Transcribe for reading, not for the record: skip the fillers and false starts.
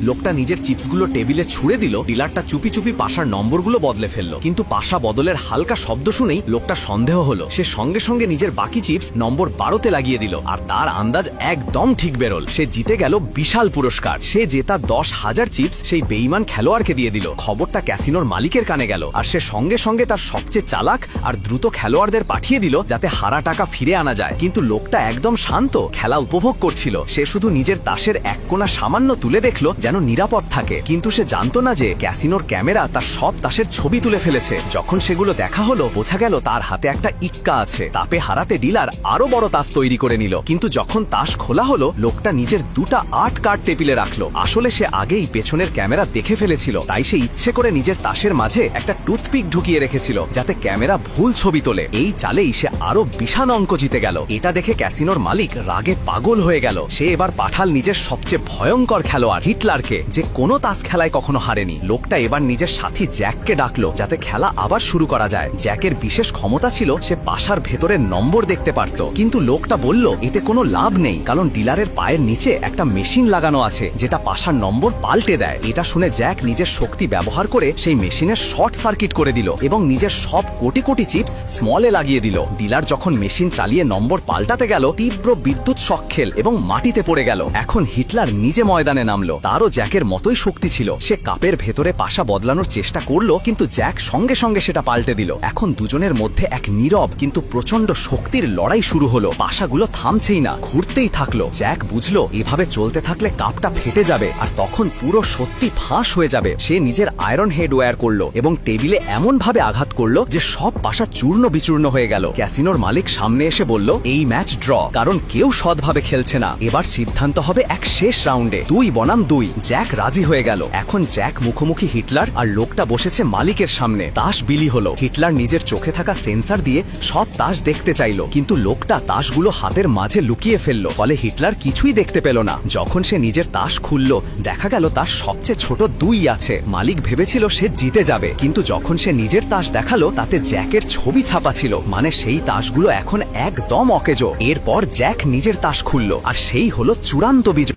লোকটা নিজের চিপসগুলো টেবিলে ছুঁড়ে দিল। ডিলারটা চুপি চুপি পাশার নম্বরগুলো বদলে ফেললো, কিন্তু পাশা বদলের হালকা শব্দ শুনেই লোকটা সন্দেহ হলো। সে সঙ্গে সঙ্গে নিজের বাকি চিপস নম্বর 12-তে লাগিয়ে দিল, আর তার আন্দাজ একদম ঠিক বেরোল। সে জিতে গেল বিশাল পুরস্কার। সে জেতা 10,000 চিপস সেই বেঈমান খেলোয়াড়কে দিয়ে দিল। খবরটা ক্যাসিনোর মালিকের কানে গেল, আর সে সঙ্গে সঙ্গে তার সবচেয়ে চালাক আর দ্রুত খেলোয়াড়দের পাঠিয়ে দিল যাতে হারা টাকা ফিরে আনা যায়। কিন্তু লোকটা একদম শান্ত, খেলা উপভোগ করছিল। সে শুধু নিজের তাসের এক কোণা সামান্য তুলে দেখলো যেন নিরাপদ থাকে, কিন্তু সে জানতো না যে ক্যাসিনোর ক্যামেরা তার সব তাসের ছবি তুলে ফেলেছে। যখন সেগুলো দেখা হলো, বোঝা গেল তার হাতে একটা ইক্কা আছে। তাপে হারাতে ডিলার আরো বড় তাস তৈরি করে নিল। কিন্তু যখন তাস খোলা হলো, লোকটা নিজের 2টা 8 কার্ড টেবিলে রাখলো। আসলে সে আগেই পেছনের ক্যামেরা দেখে ফেলেছিল, তাই সে ইচ্ছে করে নিজের তাসের মাঝে একটা টুথপিক ঢুকিয়ে রেখেছিল যাতে ক্যামেরা ভুল ছবি তোলে। এই চালেই সে আরো বিশাল অঙ্ক জিতে গেল। এটা দেখে ক্যাসিনোর মালিক রাগে পাগল হয়ে গেল। সে এবার পাঠাল নিজের সবচেয়ে ভয়ঙ্কর খেলোয়াড় হিটলারকে, যে কোনো তাস খেলায় কখনো হারেনি। লোকটা এবার নিজের সাথী জ্যাককে ডাকলো যাতে খেলা আবার শুরু করা যায়। জ্যাকের বিশেষ ক্ষমতা ছিল সে পাশার ভেতরের নম্বর দেখতে পারত, কিন্তু লোকটা বলল এতে কোনো লাভ নেই, কারণ ডিলারের পায়ের নিচে একটা মেশিন লাগানো আছে যেটা পাশার নম্বর পাল্টে দেয়। এটা শুনে জ্যাক নিজের শক্তি ব্যবহার করে সেই মেশিনের শর্ট সার্কিট করে দিল এবং নিজের সব কোটি কোটি চিপস স্মলে লাগিয়ে দিল। ডিলার যখন মেশিন চালিয়ে নম্বর পাল্টাতে গেল, তীব্র বিদ্যুৎ শক খেল এবং মাটিতে পড়ে গেল। এখন হিটলার নিজে ময়দানে নামলো। তারও জ্যাকের মতোই শক্তি ছিল। সে কাপের ভেতরে পাশা বদলানোর চেষ্টা করলো, কিন্তু জ্যাক সঙ্গে সঙ্গে সেটা পাল্টে দিল। এখন দুজনের মধ্যে এক নীরব কিন্তু প্রচন্ড শক্তির লড়াই শুরু হলো। পাশাগুলো থামছেই না, ঘুরতেই থাকলো। জ্যাক বুঝলো এভাবে চলতে থাকলে কাপটা ফেটে যাবে, আর তখন পুরো সত্যি ফাঁস হয়ে যাবে। সে নিজের আয়রন হেড ওয়্যার করলো এবং টেবিলে এমন ভাবে আঘাত করলো যে সব পাশা চূর্ণ বিচূর্ণ হয়ে গেল। ক্যাসিনোর মালিক সামনে এসে বলল এই ম্যাচ ড্র, কারণ কেউ সৎভাবে খেলছে না। এবার সিদ্ধান্ত হবে এক শেষ রাউন্ডে 2 বনাম 2। জ্যাক রাজি হয়ে গেল। এখন জ্যাক মুখোমুখি হিটলার, আর লোকটা বসেছে মালিকের সামনে। তাস বিলি হলো। হিটলার নিজের চোখে থাকা সেন্সার দিয়ে সব তাস দেখতে চাইলো, কিন্তু লোকটা তাসগুলো হাতের মাঝে লুকিয়ে ফেললো। ফলে হিটলার কিছুই দেখতে পেল না। যখন সে নিজের তাস খুললো, দেখা গেল তার সবচেয়ে ছোট 2 আছে। মালিক ভেবেছিল সে জিতে যাবে, কিন্তু যখন সে নিজের তাস দেখালো, তাতে জ্যাকের ছবি ছাপা ছিল, মানে সেই তাসগুলো এখন একদম অকেজো। এরপর জ্যাক নিজের তাস খুললো, আর সেই হলো চূড়ান্ত বিজয়।